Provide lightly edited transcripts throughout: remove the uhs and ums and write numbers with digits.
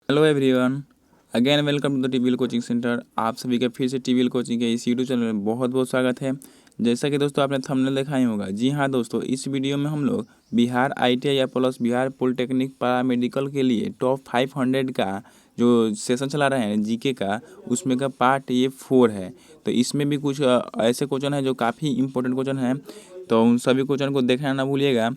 Hello everyone, again welcome to the TVL coaching centre. आप सभी का फिर से टीवीएल कोचिंग के इस यूट्यूब चैनल में बहुत बहुत स्वागत है। जैसा कि दोस्तों आपने थंबनेल देखा ही होगा, जी हाँ दोस्तों, इस वीडियो में हम लोग बिहार आईटीआई या प्लस बिहार पॉलिटेक्निक पैरामेडिकल के लिए टॉप 500 का जो सेशन चला रहे हैं जीके का, उसमें का पार्ट ये 4 है। तो इसमें भी कुछ ऐसे क्वेश्चन हैं जो काफ़ी इंपॉर्टेंट क्वेश्चन हैं, तो उन सभी क्वेश्चन को देखना ना भूलिएगा।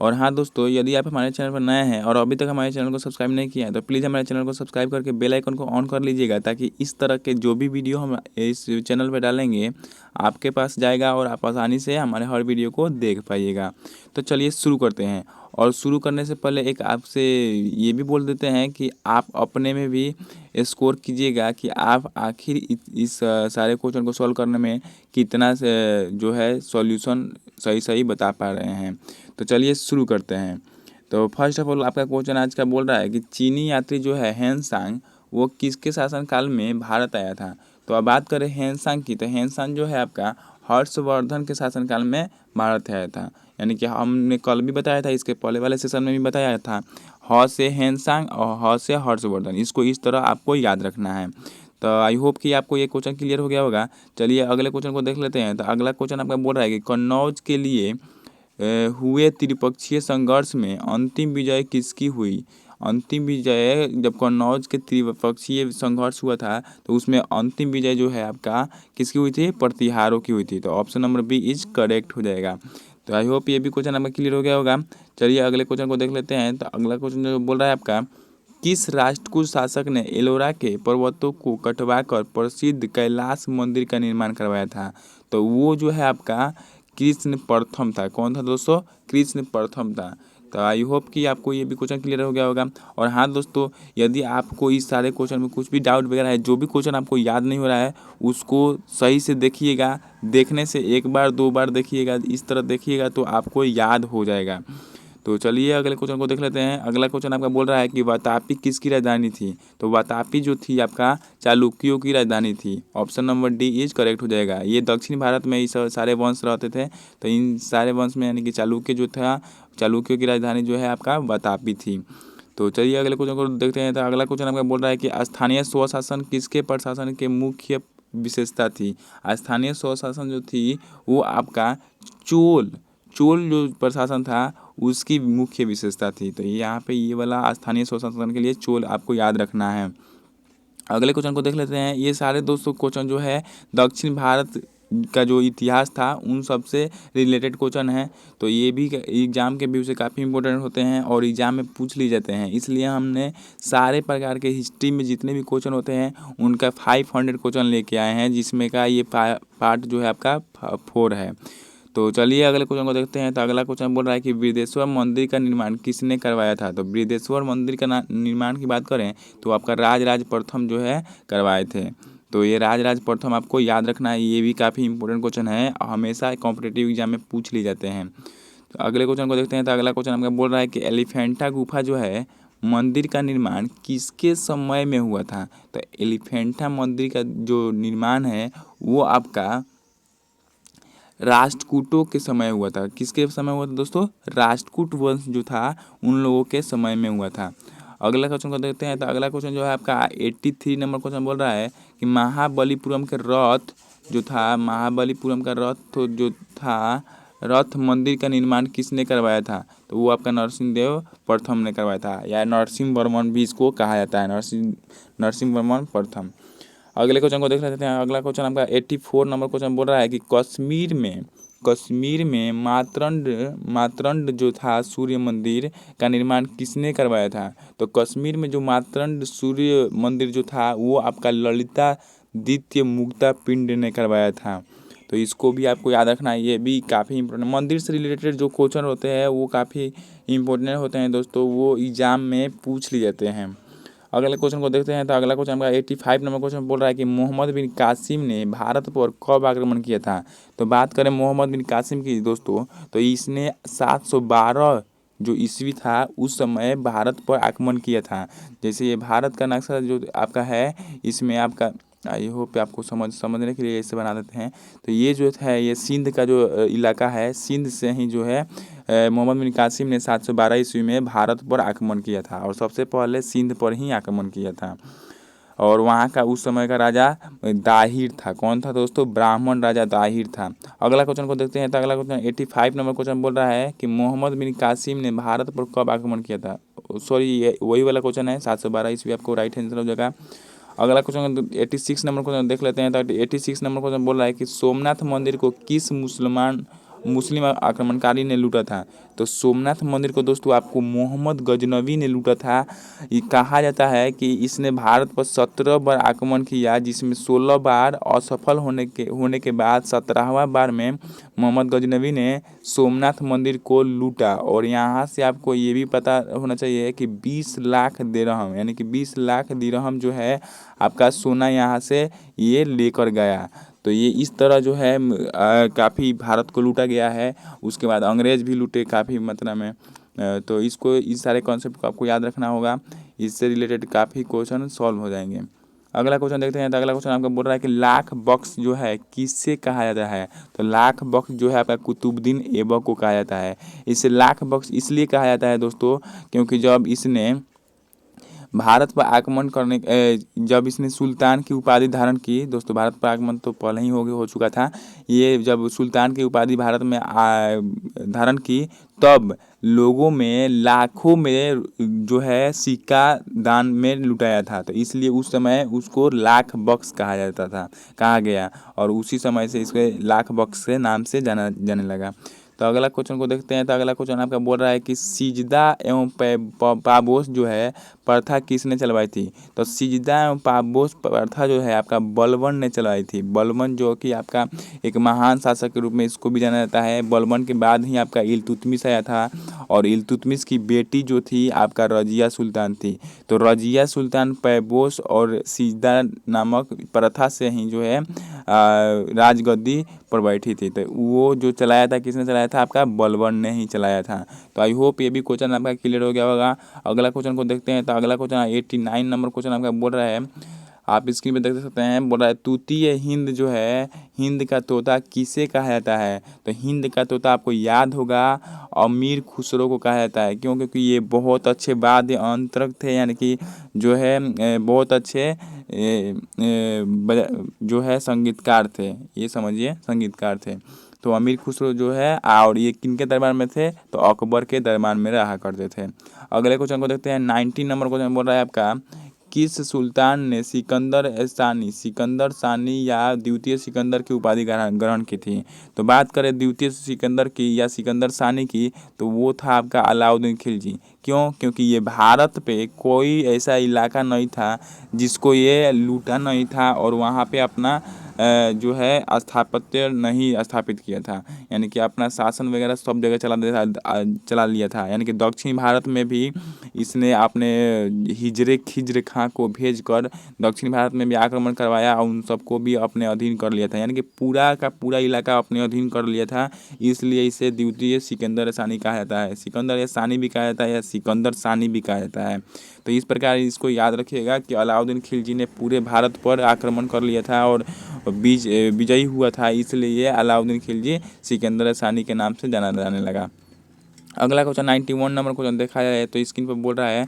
और हाँ दोस्तों, यदि आप हमारे चैनल पर नए हैं और अभी तक हमारे चैनल को सब्सक्राइब नहीं किया है तो प्लीज़ हमारे चैनल को सब्सक्राइब करके बेल आइकन को ऑन कर लीजिएगा, ताकि इस तरह के जो भी वीडियो हम इस चैनल पर डालेंगे आपके पास जाएगा और आप आसानी से हमारे हर वीडियो को देख पाइएगा। तो चलिए शुरू करते हैं। और शुरू करने से पहले एक आपसे ये भी बोल देते हैं कि आप अपने में भी स्कोर कीजिएगा कि आप आखिर इस सारे क्वेश्चन को सॉल्व करने में कितना जो है सॉल्यूशन सही सही बता पा रहे हैं। तो चलिए शुरू करते हैं। तो फर्स्ट ऑफ ऑल आपका क्वेश्चन आज का बोल रहा है कि चीनी यात्री जो है हेनसांग, वो किसके शासनकाल में भारत आया था। तो अब बात करें हेनसांग की, तो हेनसांग जो है आपका हर्षवर्धन के शासनकाल में भारत आया था। यानी कि हमने कल भी बताया था, इसके पहले वाले सेशन में भी बताया था, ह से हेनसांग और ह से हर्षवर्धन, इसको इस तरह आपको याद रखना है। तो आई होप कि आपको ये क्वेश्चन क्लियर हो गया होगा। चलिए अगले क्वेश्चन को देख लेते हैं। तो अगला क्वेश्चन आपका बोल रहा है कि कन्नौज के लिए हुए त्रिपक्षीय संघर्ष में अंतिम विजय किसकी हुई। अंतिम विजय जब कन्नौज के त्रिपक्षीय संघर्ष हुआ था तो उसमें अंतिम विजय जो है आपका किसकी हुई थी, प्रतिहारों की हुई थी। तो option number B is correct हो जाएगा। तो आई होप ये भी क्वेश्चन आपका क्लियर हो गया होगा। चलिए अगले क्वेश्चन को देख लेते हैं। तो अगला क्वेश्चन जो बोल रहा है आपका, किस राष्ट्रकूट शासक ने एलोरा के पर्वतों को कटवाकर प्रसिद्ध कैलाश मंदिर का निर्माण करवाया था। तो वो जो है आपका कृष्ण प्रथम था। कौन था दोस्तों, कृष्ण प्रथम था। तो आई होप कि आपको ये भी क्वेश्चन क्लियर हो गया होगा। और हाँ दोस्तों, यदि आपको इस सारे क्वेश्चन में कुछ भी डाउट वगैरह है, जो भी क्वेश्चन आपको याद नहीं हो रहा है, उसको सही से देखिएगा। देखने से एक बार दो बार देखिएगा, इस तरह देखिएगा तो आपको याद हो जाएगा। तो चलिए अगले क्वेश्चन को देख लेते हैं। अगला क्वेश्चन आपका बोल रहा है कि वातापी किसकी राजधानी थी। तो वातापी जो थी आपका चालुक्यों की राजधानी थी। Option number D is correct हो जाएगा। ये दक्षिण भारत में इस सारे वंश रहते थे, तो इन सारे वंश में यानी कि चालुक्य जो था, चालुक्यों की राजधानी जो है आपका वातापी थी। तो चलिए अगले क्वेश्चन को देखते हैं। तो अगला क्वेश्चन आपका बोल रहा है कि स्थानीय स्वशासन किसके प्रशासन के मुख्य विशेषता थी। स्थानीय स्वशासन जो थी वो आपका चोल चोल जो प्रशासन था उसकी मुख्य विशेषता थी। तो यहाँ पे ये वाला स्थानीय स्वशासन के लिए चोल आपको याद रखना है। अगले क्वेश्चन को देख लेते हैं। ये सारे दोस्तों क्वेश्चन जो है दक्षिण भारत का जो इतिहास था उन सब से रिलेटेड क्वेश्चन है। तो ये भी एग्जाम के व्यू से काफ़ी इंपॉर्टेंट होते हैं और एग्जाम में पूछ ली जाते हैं। इसलिए हमने सारे प्रकार के हिस्ट्री में जितने भी क्वेश्चन होते हैं उनका 500 क्वेश्चन लेके आए हैं, जिसमें का ये पार्ट जो है आपका 4 है। तो चलिए अगले क्वेश्चन को देखते हैं। तो अगला क्वेश्चन बोल रहा है कि बृहदेश्वर मंदिर का निर्माण किसने करवाया था। तो बृहदेश्वर मंदिर का निर्माण की बात करें तो आपका राजराज प्रथम जो है करवाए थे। तो ये राजराज प्रथम आपको याद रखना है, ये भी काफ़ी इंपॉर्टेंट क्वेश्चन है, हमेशा कॉम्पिटेटिव एग्जाम में पूछ ली जाते हैं। तो अगले क्वेश्चन को देखते हैं। तो अगला क्वेश्चन आपका बोल रहा है कि एलिफेंटा गुफा जो है मंदिर का निर्माण किसके समय में हुआ था। तो एलिफेंटा मंदिर का जो निर्माण है वो आपका राष्ट्रकूटों के समय हुआ था। किसके समय हुआ था दोस्तों, राष्ट्रकूट वंश जो था उन लोगों के समय में हुआ था। अगला क्वेश्चन को देखते हैं। तो अगला क्वेश्चन जो है आपका 83 नंबर क्वेश्चन बोल रहा है कि महाबलीपुरम के रथ जो था, महाबलीपुरम का रथ जो था, रथ मंदिर का निर्माण किसने करवाया था। तो वो आपका नरसिंह देव प्रथम ने करवाया था, या नरसिंह वर्मन भी इसको कहा जाता है, नरसिंह वर्मन प्रथम। अगले क्वेश्चन को देख लेते हैं। अगला क्वेश्चन आपका 84 नंबर क्वेश्चन बोल रहा है कि कश्मीर में मातरंड जो था सूर्य मंदिर का निर्माण किसने करवाया था। तो कश्मीर में जो मातरंड सूर्य मंदिर जो था वो आपका ललिता द्वितीय मुक्ता पिंड ने करवाया था। तो इसको भी आपको याद रखना है, ये भी काफ़ी इंपॉर्टेंट, मंदिर से रिलेटेड जो क्वेश्चन होते हैं वो काफ़ी इंपॉर्टेंट होते हैं दोस्तों, वो एग्जाम में पूछ लिए जाते हैं। अगले क्वेश्चन को देखते हैं। तो अगला क्वेश्चन का 85 नंबर क्वेश्चन बोल रहा है कि मोहम्मद बिन कासिम ने भारत पर कब आक्रमण किया था। तो बात करें मोहम्मद बिन कासिम की दोस्तों, तो इसने 712 जो ईस्वी था उस समय भारत पर आक्रमण किया था। जैसे ये भारत का नक्शा जो आपका है, इसमें आपका आई होप आपको समझने के लिए ऐसे बना देते हैं। तो ये जो है ये सिंध का जो इलाका है, सिंध से ही जो है मोहम्मद बिन कासिम ने 712 ईस्वी में भारत पर आक्रमण किया था और सबसे पहले सिंध पर ही आक्रमण किया था। और वहाँ का उस समय का राजा दाहिर था। कौन था दोस्तों? ब्राह्मण राजा दाहिर था। अगला क्वेश्चन को देखते हैं। तो अगला क्वेश्चन 85 नंबर क्वेश्चन बोल रहा है कि मोहम्मद बिन कासिम ने भारत पर कब आक्रमण किया था। सॉरी, ये वही वाला क्वेश्चन है, 712 ईस्वी आपको राइट आंसर हो जाएगा। अगला क्वेश्चन 86 नंबर क्वेश्चन देख लेते हैं। तो 86 नंबर क्वेश्चन बोल रहा है कि सोमनाथ मंदिर को किस मुस्लिम आक्रमणकारी ने लूटा था। तो सोमनाथ मंदिर को दोस्तों आपको मोहम्मद गजनवी ने लूटा था। ये कहा जाता है कि इसने भारत पर 17 बार आक्रमण किया, जिसमें 16 बार असफल होने के बाद 17वां बार में मोहम्मद गजनवी ने सोमनाथ मंदिर को लूटा। और यहाँ से आपको ये भी पता होना चाहिए कि 20 लाख दिरहम, यानी कि 20 लाख दिरहम जो है आपका सोना यहाँ से ये लेकर गया। तो ये इस तरह जो है काफ़ी भारत को लूटा गया है। उसके बाद अंग्रेज़ भी लूटे काफ़ी मात्रा में। तो इस सारे कॉन्सेप्ट को आपको याद रखना होगा। इससे रिलेटेड काफ़ी क्वेश्चन सॉल्व हो जाएंगे। अगला क्वेश्चन देखते हैं। तो अगला क्वेश्चन आपका बोल रहा है कि लाख बक्स जो है किससे कहा जाता है। तो लाख बक्स जो है आपका कुतुबुद्दीन ऐबक को कहा जाता है। इसे लाख बक्स इसलिए कहा जाता है दोस्तों क्योंकि जब इसने भारत पर आक्रमण जब इसने सुल्तान की उपाधि धारण की। दोस्तों भारत पर आक्रमण तो पहले ही हो चुका था। ये जब सुल्तान की उपाधि भारत में धारण की तब लोगों में लाखों में जो है सिक्का दान में लुटाया था। तो इसलिए उस समय उसको लाख बक्स कहा गया और उसी समय से इसके लाख बक्स के नाम से जाने लगा। तो अगला क्वेश्चन को देखते हैं। तो अगला क्वेश्चन आपका बोल रहा है कि सिजदा एवं पाबोस जो है प्रथा किसने चलवाई थी। तो सिजदा एवं पाबोस प्रथा जो है आपका बलबन ने चलवाई थी। बलबन जो कि आपका एक महान शासक के रूप में इसको भी जाना जाता है। बलबन के बाद ही आपका इल्तुतमिश आया था और इल्तुतमिश की बेटी जो थी आपका रजिया सुल्तान थी। तो रजिया सुल्तान पैबोस और सिजदा नामक प्रथा से ही जो है राजगद्दी पर बैठी थी। तो वो जो चलाया था किसने चलाया था? आपका बलबन ने ही चलाया था। तो आई होप ये भी क्वेश्चन आपका क्लियर हो गया होगा। अगला क्वेश्चन को देखते हैं। तो अगला क्वेश्चन 89 नंबर क्वेश्चन आपका बोल रहा है, आप स्क्रीन पे देख सकते हैं, बोल रहा है तूतीय हिंद जो है हिंद का तोता किसे कहा जाता है। तो हिंद का तोता आपको याद होगा अमीर खुसरो को कहा जाता है। क्यों? क्योंकि ये बहुत अच्छे वाद्य अंतरक थे, यानी कि जो है बहुत अच्छे जो है संगीतकार थे। ये समझिए संगीतकार थे। तो अमीर खुसरो जो है और ये किनके दरबार में थे? तो अकबर के दरबार में रहा करते थे। अगले क्वेश्चन को देखते हैं। 19 नंबर क्वेश्चन बोल रहा है आपका किस सुल्तान ने सिकंदर सानी या द्वितीय सिकंदर की उपाधि ग्रहण की थी। तो बात करें द्वितीय सिकंदर की या सिकंदर सानी की, तो वो था आपका अलाउद्दीन खिलजी। क्यों? क्योंकि ये भारत पे कोई ऐसा इलाका नहीं था जिसको ये लूटा नहीं था और वहाँ पे अपना जो है स्थापत्य नहीं स्थापित किया था, यानी कि अपना शासन वगैरह सब जगह चला लिया था। यानी कि दक्षिण भारत में भी इसने अपने खिज्र खां को भेजकर दक्षिण भारत में भी आक्रमण करवाया और उन सबको भी अपने अधीन कर लिया था। यानी कि पूरा का पूरा इलाका अपने अधीन कर लिया था। इसलिए इसे द्वितीय सिकंदर सानी कहा जाता है। सिकंदर सानी भी कहा जाता है या सिकंदर सानी भी कहा जाता है। तो इस प्रकार इसको याद रखिएगा कि अलाउद्दीन खिलजी ने पूरे भारत पर आक्रमण कर लिया था और विजयी हुआ था, इसलिए अलाउद्दीन खिलजी सिकंदर सानी के नाम से जाना जाने लगा। अगला क्वेश्चन 91 नंबर क्वेश्चन देखा जाए तो स्क्रीन पर बोल रहा है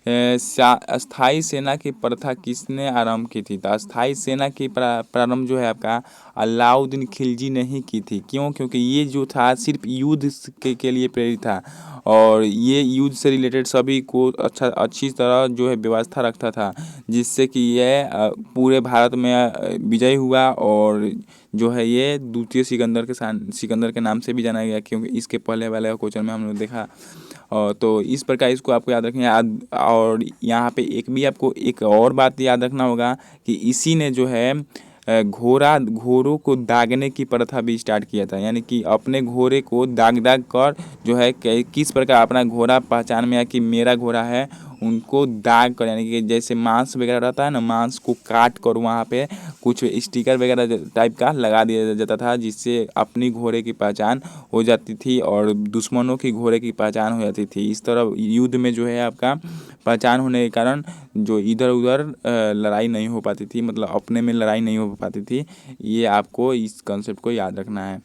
अस्थाई सेना की प्रथा किसने आरंभ की थी। तो अस्थाई सेना की प्रारंभ जो है आपका अलाउद्दीन खिलजी ने ही की थी। क्यों? क्योंकि ये जो था सिर्फ युद्ध के लिए प्रेरित था और ये युद्ध से रिलेटेड सभी को अच्छी तरह जो है व्यवस्था रखता था, जिससे कि यह पूरे भारत में विजय हुआ और जो है ये द्वितीय सिकंदर के नाम से भी जाना गया, क्योंकि इसके पहले वाले क्वेश्चन में हम लोग देखा। तो इस प्रकार इसको आपको याद रखना है। और यहाँ पे आपको एक और बात याद रखना होगा कि इसी ने जो है घोड़ों को दागने की प्रथा भी स्टार्ट किया था। यानी कि अपने घोड़े को दाग कर जो है किस प्रकार अपना घोड़ा पहचान में आया कि मेरा घोड़ा है, उनको दाग कर, यानी कि जैसे मांस वगैरह रहता है ना, मांस को काट कर वहाँ पे कुछ स्टिकर वगैरह टाइप का लगा दिया जाता था, जिससे अपनी घोड़े की पहचान हो जाती थी और दुश्मनों की घोड़े की पहचान हो जाती थी। इस तरह युद्ध में जो है आपका पहचान होने के कारण जो इधर उधर लड़ाई नहीं हो पाती थी, मतलब अपने में लड़ाई नहीं हो पाती थी। ये आपको इस कॉन्सेप्ट को याद रखना है।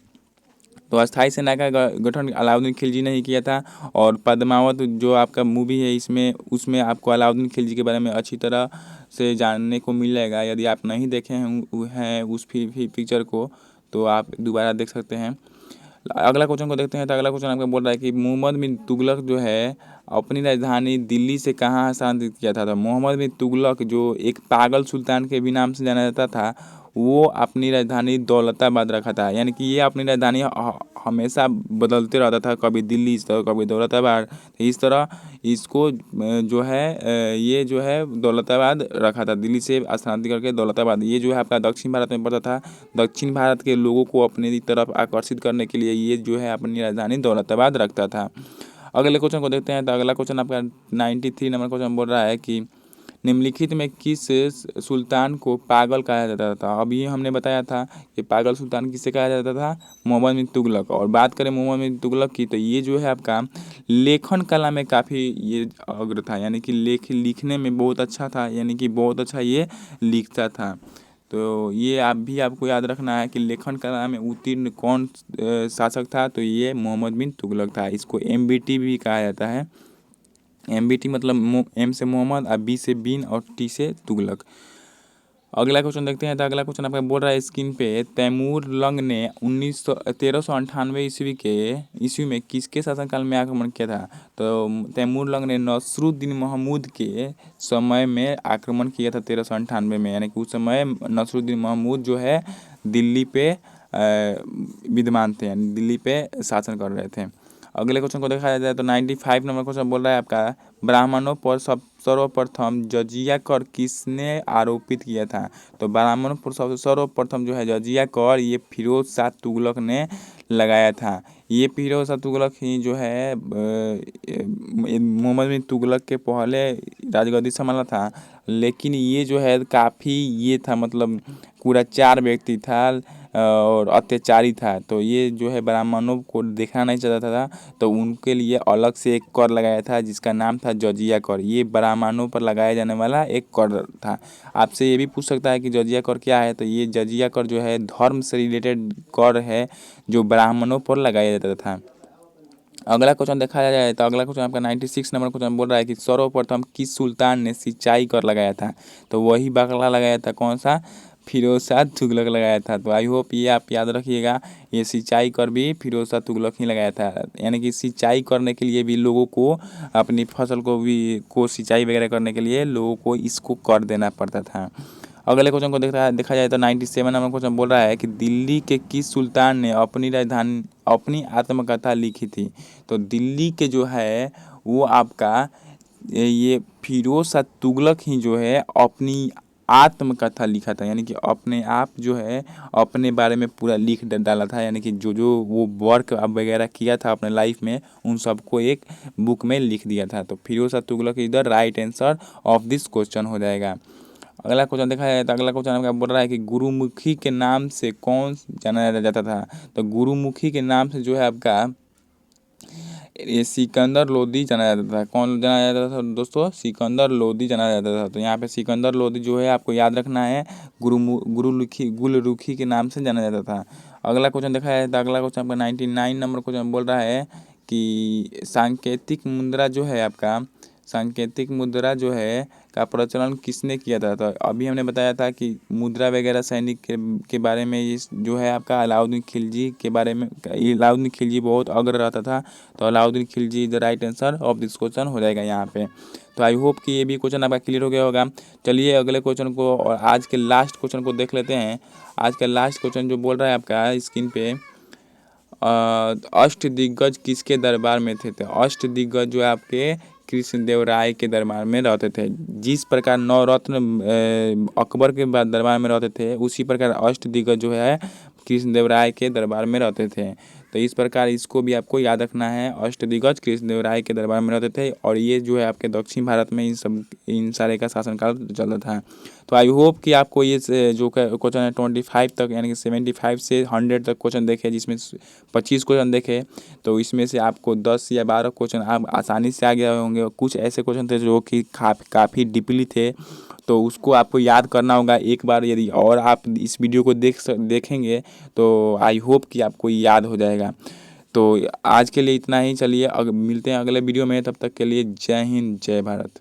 तो अस्थाई सेना का गठन अलाउद्दीन खिलजी ने ही किया था। और पद्मावत जो आपका मूवी है, इसमें उसमें आपको अलाउद्दीन खिलजी के बारे में अच्छी तरह से जानने को मिलेगा। यदि आप नहीं देखे हैं उस पिक्चर को, तो आप दोबारा देख सकते हैं। अगला क्वेश्चन को देखते हैं। तो अगला क्वेश्चन आपका बोल रहा है कि मोहम्मद बिन तुगलक जो है अपनी राजधानी दिल्ली से कहाँ हस्तांतरित किया था। तो मोहम्मद बिन तुगलक जो एक पागल सुल्तान के भी नाम से जाना जाता था, वो अपनी राजधानी दौलताबाद रखा था। यानी कि ये अपनी राजधानी हमेशा बदलते रहता था, कभी दिल्ली तो कभी दौलताबाद। इस तरह इसको जो है ये जो है दौलताबाद रखा था, दिल्ली से स्थानांतरित करके दौलताबाद। ये जो है आपका दक्षिण भारत में पड़ता था। दक्षिण भारत के लोगों को अपनी तरफ आकर्षित करने के लिए ये जो है अपनी राजधानी दौलताबाद रखता था। अगले क्वेश्चन को देखते हैं। तो अगला क्वेश्चन आपका 93 नंबर क्वेश्चन बोल रहा है कि निम्नलिखित में किस सुल्तान को पागल कहा जाता था। अभी हमने बताया था कि पागल सुल्तान किसे कहा जाता था, मोहम्मद बिन तुगलक। और बात करें मोहम्मद बिन तुगलक की, तो ये जो है आपका लेखन कला में काफ़ी ये अग्र था, यानी कि लिखने में बहुत अच्छा था, यानी कि बहुत अच्छा ये लिखता था। तो ये आपको याद रखना है कि लेखन कला में उत्तीर्ण कौन शासक था। तो ये मोहम्मद बिन तुगलक था। इसको MBT भी कहा जाता है। MBT मतलब M से मोहम्मद, और B से बिन और T से तुगलक। अगला क्वेश्चन देखते हैं। तो अगला क्वेश्चन आपका बोल रहा है स्क्रीन पे, तैमूर लंग ने 1398 ईस्वी में किसके शासनकाल में आक्रमण किया था। तो तैमूर लंग ने नसरुद्दीन महमूद के समय में आक्रमण किया था 1398 में। यानी कि उस समय नसरुद्दीन महमूद जो है दिल्ली पे विद्यमान थे, यानी दिल्ली पे शासन कर रहे थे। अगले क्वेश्चन को देखा जाए तो 95 नंबर क्वेश्चन बोल रहा है आपका, ब्राह्मणों पर सर्वप्रथम जजिया कर किसने आरोपित किया था। तो ब्राह्मणों पर सर्वप्रथम जो है जजिया कर ये फिरोज शाह तुगलक ने लगाया था। ये फिरोज शाह तुगलक ही जो है मोहम्मद बिन तुगलक के पहले राजगद्दी संभाला था। लेकिन ये जो है काफ़ी ये था, मतलब कुराचार व्यक्ति था और अत्याचारी था। तो ये जो है ब्राह्मणों को देखना नहीं चाहता था, तो उनके लिए अलग से एक कर लगाया था जिसका नाम था जजिया कर। ये ब्राह्मणों पर लगाया जाने वाला एक कर था। आपसे ये भी पूछ सकता है कि जजिया कर क्या है। तो ये जजिया कर जो है धर्म से रिलेटेड कर है जो ब्राह्मणों पर लगाया जाता था। अगला क्वेश्चन देखा जाए तो अगला क्वेश्चन आपका 96 नंबर क्वेश्चन बोल रहा है कि सर्वप्रथम किस सुल्तान ने सिंचाई कर लगाया था। तो वही बकला लगाया था, कौन सा, फिरोज शाह तुगलक लगाया था। तो आई होप ये आप याद रखिएगा, ये सिंचाई कर भी फिरोज शाह तुगलक ही लगाया था। यानी कि सिंचाई करने के लिए भी लोगों को अपनी फसल को सिंचाई वगैरह करने के लिए लोगों को इसको कर देना पड़ता था। अगले क्वेश्चन को देखा जाए तो 97 नंबर क्वेश्चन बोल रहा है कि दिल्ली के किस सुल्तान ने अपनी राजधानी अपनी आत्मकथा लिखी थी। तो दिल्ली के जो है वो आपका ये फिरोज शाह तुगलक ही जो है अपनी आत्मकथा लिखा था। यानी कि अपने आप जो है अपने बारे में पूरा लिख डाला था। यानी कि जो जो वो वर्क वगैरह किया था अपने लाइफ में, उन सबको एक बुक में लिख दिया था। तो Firoz Shah Tughlaq is the right answer of this question हो जाएगा। अगला क्वेश्चन देखा जाए तो अगला क्वेश्चन आपका बोल रहा है कि गुरुमुखी के नाम से कौन जाना जाता था। तो गुरुमुखी के नाम से जो है आपका ये सिकंदर लोदी जाना जाता था। कौन जाना जाता था दोस्तों, सिकंदर लोदी जाना जाता था। तो यहाँ पे सिकंदर लोदी जो है आपको याद रखना है, गुलरुखी के नाम से जाना जाता था। अगला क्वेश्चन देखा जाए तो अगला क्वेश्चन आपका 99 नंबर क्वेश्चन बोल रहा है कि सांकेतिक मुद्रा जो है आपका, सांकेतिक मुद्रा जो है का प्रचलन किसने किया था। तो अभी हमने बताया था कि मुद्रा वगैरह सैनिक के बारे में इस जो है आपका अलाउद्दीन खिलजी के बारे में, अलाउद्दीन खिलजी बहुत अग्र रहता था। तो Alauddin Khilji is the right answer of this question हो जाएगा यहाँ पे। तो आई होप कि ये भी क्वेश्चन आपका क्लियर हो गया होगा। चलिए अगले क्वेश्चन को और आज के लास्ट क्वेश्चन को देख लेते हैं। आज का लास्ट क्वेश्चन जो बोल रहा है आपका स्क्रीन पे, अष्टदिग्गज किसके दरबार में थे। तो अष्टदिग्गज जो आपके कृष्णदेव राय के दरबार में रहते थे। जिस प्रकार नवरत्न अकबर के बाद दरबार में रहते थे, उसी प्रकार अष्टदिग्गज जो है कृष्णदेव राय के दरबार में रहते थे। तो इस प्रकार इसको भी आपको याद रखना है। अष्टदिग्गज कृष्णदेवराय के दरबार में रहते थे और ये जो है आपके दक्षिण भारत में इन सारे का शासनकाल चलता था। तो आई होप कि आपको ये जो क्वेश्चन है 25 तक यानी कि 75 से 100 तक क्वेश्चन देखे, जिसमें 25 क्वेश्चन देखे, तो इसमें से आपको 10 या 12 क्वेश्चन आप आसानी से आ गए होंगे। कुछ ऐसे क्वेश्चन थे जो कि काफ़ी डीपली थे, तो उसको आपको याद करना होगा एक बार। यदि और आप इस वीडियो को देखेंगे तो आई होप कि आपको याद हो जाएगा। तो आज के लिए इतना ही। चलिए मिलते हैं अगले वीडियो में, तब तक के लिए जय हिंद जय भारत।